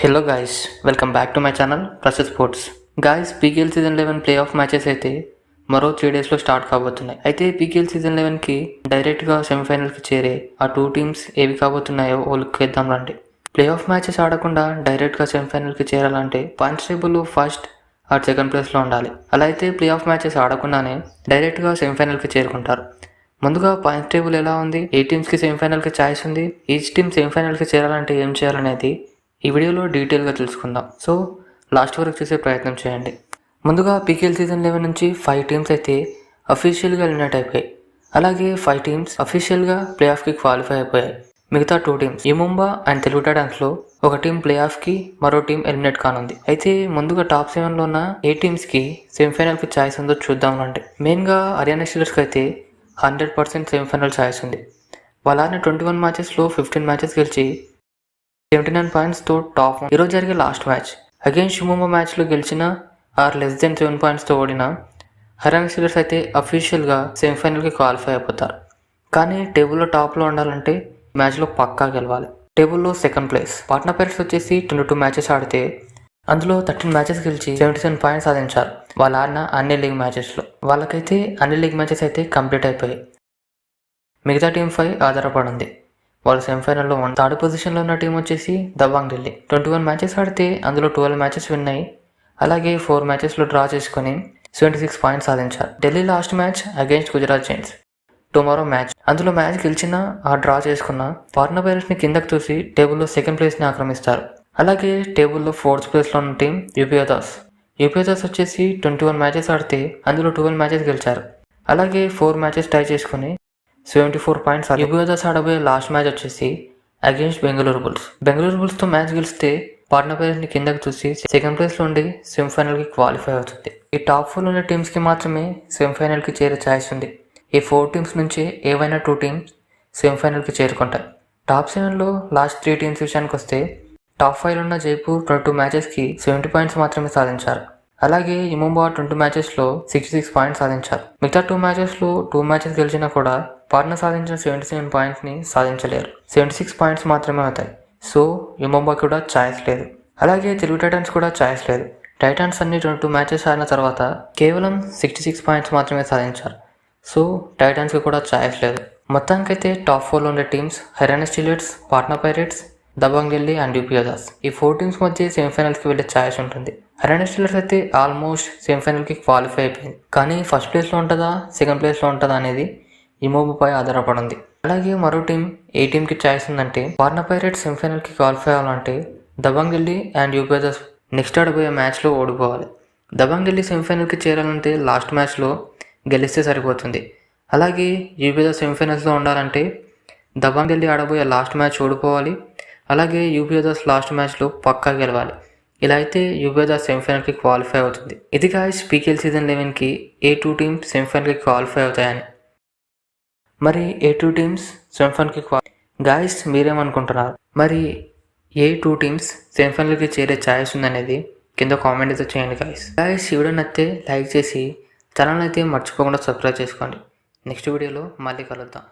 Hello guys, welcome back to my channel process sports. Guys, PKL season 11 play of matches అయితే మరో 3 డేస్లో start కాబోతున్నాయి. అయితే PKL season 11కి డైరెక్ట్గా సెమీఫైనల్కి చేరే ఆ 2 టీమ్స్ ఏవి కాబోతున్నాయో ఓ లుక్ వేద్దాం రండి. ప్లే ఆఫ్ మ్యాచెస్ ఆడకుండా డైరెక్ట్గా సెమీఫైనల్కి చేరాలంటే points table first or second ప్లేస్లో ఉండాలి. అలా అయితే ప్లే ఆఫ్ మ్యాచెస్ ఆడకుండానే డైరెక్ట్గా సెమీఫైనల్కి చేరుకుంటారు. ముందుగా పాయింట్స్ టేబుల్ ఎలా ఉంది, ఏ టీమ్స్కి సెమీఫైనల్కి ఛాయిస్ ఉంది, ఈచ్ టీమ్ సెమీఫైనల్కి చేరాలంటే ఏం చేయాలనేది ఈ వీడియోలో డీటెయిల్గా తెలుసుకుందాం. సో లాస్ట్ వరకు చూసే ప్రయత్నం చేయండి. ముందుగా పీకేఎల్ సీజన్ 11 నుంచి 5 టీమ్స్ అయితే అఫీషియల్గా ఎలిమినేట్ అయిపోయాయి. అలాగే 5 టీమ్స్ అఫీషియల్గా ప్లే ఆఫ్కి క్వాలిఫై అయిపోయాయి. మిగతా 2 టీమ్స్ ఈ ముంబా అండ్ తెలుగు టైటాన్స్లో ఒక టీం ప్లే ఆఫ్కి, మరో టీం ఎలిమినేట్ కానుంది. అయితే ముందుగా టాప్ 7లో ఉన్న ఏ టీమ్స్కి సెమీఫైనల్కి ఛాయిస్ ఉందో చూద్దాం రండి. మెయిన్గా హర్యానా స్టీలర్స్కి అయితే 100% సెమీఫైనల్ ఛాయిస్ ఉంది. వాళ్ళు ఆడిన 21 మ్యాచెస్లో 15 మ్యాచెస్ గెలిచి 79 పాయింట్స్తో టాప్. ఈరోజు జరిగే లాస్ట్ మ్యాచ్ అగైన్స్ ముంబై మ్యాచ్లో గెలిచిన ఆర్ లెస్ దెన్ 7 పాయింట్స్తో ఓడిన హర్యానా స్టీలర్స్ అయితే అఫీషియల్గా సెమీఫైనల్కి క్వాలిఫై అయిపోతారు. కానీ టేబుల్లో టాప్లో ఉండాలంటే మ్యాచ్లో పక్కా గెలవాలి. టేబుల్లో సెకండ్ ప్లేస్ పాట్నా పైరేట్స్ వచ్చేసి 22 మ్యాచెస్ ఆడితే అందులో 13 మ్యాచెస్ గెలిచి 77 పాయింట్స్ సాధించారు. వాళ్ళు ఆడిన అన్ని లీగ్ మ్యాచెస్లో. వాళ్ళకైతే అన్ని లీగ్ మ్యాచెస్ అయితే కంప్లీట్ అయిపోయాయి. మిగతా టీం 5 ఆధారపడింది. వాళ్ళు సెమీఫైనల్లో థర్డ్ పొజిషన్లో ఉన్న టీం వచ్చేసి దబాంగ్ ఢిల్లీ. 21 మ్యాచెస్ ఆడితే అందులో 12 మ్యాచెస్ విన్ అయ్యి అలాగే 4 మ్యాచెస్లో డ్రా చేసుకుని 76 పాయింట్స్ సాధించారు. Delhi last match against Gujarat Giants tomorrow match. అందులో మ్యాచ్ గెలిచిన ఆ డ్రా చేసుకున్న పాట్నా పైరేట్స్ని కిందకు చూసి టేబుల్లో సెకండ్ ప్లేస్ని ఆక్రమిస్తారు. అలాగే టేబుల్లో 4th ప్లేస్లో ఉన్న టీం యూపీ దాస్ వచ్చేసి 21 మ్యాచెస్ ఆడితే అందులో 12 మ్యాచెస్ గెలిచారు. అలాగే 4 మ్యాచెస్ టై చేసుకుని 74 పాయింట్స్. యూపీ దాస్ ఆడబోయే లాస్ట్ మ్యాచ్ వచ్చేసి అగైన్స్ బెంగళూరు బుల్స్తో మ్యాచ్ గెలిస్తే పాట్నా పైరేట్స్ని కిందకి చూసి సెకండ్ ప్లేస్లో ఉండి సెమీఫైనల్కి క్వాలిఫై అవుతుంది. ఈ టాప్ 4 ఉన్న టీమ్స్కి మాత్రమే సెమీఫైనల్కి చేరే ఛాయిస్ ఉంది. ఈ 4 టీమ్స్ నుంచి ఏవైనా 2 టీమ్స్ సెమీఫైనల్కి చేరుకుంటాయి. టాప్ 7లో లాస్ట్ 3 టీమ్స్ విషయానికి వస్తే టాప్ 5లో ఉన్న జైపూర్ 22 మ్యాచెస్కి 70 పాయింట్స్ మాత్రమే సాధించారు. అలాగే ఈ ముంబై 20 మ్యాచెస్లో 66 పాయింట్స్ సాధించారు. మిగతా 2 మ్యాచెస్లో 2 మ్యాచెస్ గెలిచినా కూడా పాట్నా సాధించిన 77 పాయింట్స్ని సాధించలేరు. 76 పాయింట్స్ మాత్రమే అవుతాయి. సో ఈ ముంబై కూడా ఛాయిస్ లేదు. అలాగే తెలుగు టైటాన్స్ కూడా ఛాయిస్ లేదు. టైటాన్స్ అన్ని 22 మ్యాచెస్ ఆడిన తర్వాత కేవలం 66 పాయింట్స్ మాత్రమే సాధించారు. సో టైటాన్స్కి కూడా ఛాయిస్ లేదు. మొత్తానికైతే టాప్ 4లో ఉండే teams Haryana Steelers, Patna pirates, Dabangg Delhi and UP Das. ఈ 4 టీమ్స్ మధ్య సెమీఫైనల్కి వెళ్ళే ఛాయిస్ ఉంటుంది. హర్యానా స్టీలర్స్ అయితే ఆల్మోస్ట్ సెమీఫైనల్కి క్వాలిఫై అయిపోయింది. కానీ ఫస్ట్ ప్లేస్లో ఉంటుందా సెకండ్ ప్లేస్లో ఉంటుందా అనేది ఈ మూవీపై ఆధారపడింది. అలాగే మరో టీం ఏ టీంకి ఛాయిస్ ఉందంటే పాట్నా పైరేట్స్ సెమీఫైనల్కి క్వాలిఫై అవ్వాలంటే దబాంగ్ ఢిల్లీ అండ్ యూపీ దాస్ నెక్స్ట్ ఆడబోయే మ్యాచ్లో ఓడిపోవాలి. దబాంగ్ ఢిల్లీ సెమీఫైనల్కి చేరాలంటే లాస్ట్ మ్యాచ్లో గెలిస్తే సరిపోతుంది. అలాగే యూపీ దాస్ సెమీఫైనల్స్లో ఉండాలంటే దబాంగ్ ఢిల్లీ ఆడబోయే లాస్ట్ మ్యాచ్ ఓడిపోవాలి. అలాగే యూపీ దాస్ లాస్ట్ మ్యాచ్లో పక్కా గెలవాలి. ఇలా అయితే యూపీ దాస్ సెమీఫైనల్కి క్వాలిఫై అవుతుంది. ఇది గాయస్ పీకేఎల్ సీజన్ 11కి ఏ 2 టీమ్స్ సెమీఫైనల్కి క్వాలిఫై అవుతాయని. మరి ఏ 2 టీమ్స్ సెమీఫైనల్కి గాయస్ మీరేమనుకుంటున్నారు? మరి ఏ 2 టీమ్స్ సెమీఫైనల్కి చేరే ఛాయిస్ ఉందనేది కింద కామెంట్ అయితే చేయండి గాయస్. ఈ వీడియో నచ్చితే లైక్ చేసి ఛానల్ అయితే మర్చిపోకుండా సబ్స్క్రైబ్ చేసుకోండి. నెక్స్ట్ వీడియోలో మళ్ళీ కలుద్దాం.